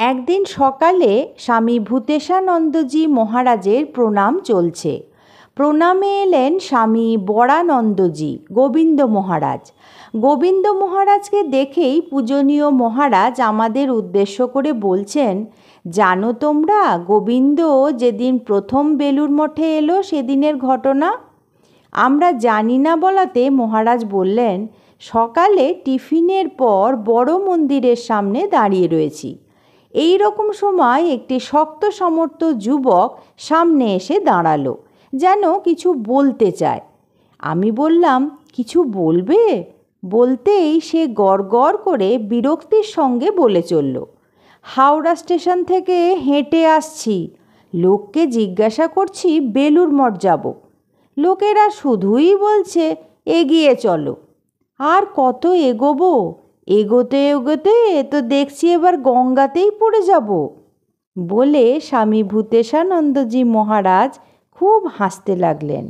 একদিন সকালে স্বামী ভূতেশানন্দজি মহারাজের প্রণাম চলছে। প্রণামে এলেন স্বামী বরানন্দজি, গোবিন্দ মহারাজ। গোবিন্দ মহারাজকে দেখেই পূজনীয় মহারাজ আমাদের উদ্দেশ্য করে বলছেন, জানো তোমরা গোবিন্দ যেদিন প্রথম বেলুড় মঠে এলো সেদিনের ঘটনা? আমরা জানি না বলাতে মহারাজ বললেন, সকালে টিফিনের পর বড় মন্দিরের সামনে দাঁড়িয়ে রয়েছি। এই রকম সময় একটি শক্ত সমর্থ যুবক সামনে এসে দাঁড়ালো, যেন কিছু বলতে চায়। আমি বললাম, কিছু বলবে? বলতেই সে গড়গড় করে বিরক্তির সঙ্গে বলে চলল, হাওড়া স্টেশন থেকে হেঁটে আসছি, লোককে জিজ্ঞাসা করছি বেলুড় মঠ যাব। লোকেরা শুধুই বলছে এগিয়ে চলো। আর কত এগোবো? এগোতে এগোতে তো দেখছি এবার গঙ্গাতেই পড়ে যাব। বলে স্বামী ভূতেশানন্দজি মহারাজ খুব হাসতে লাগলেন।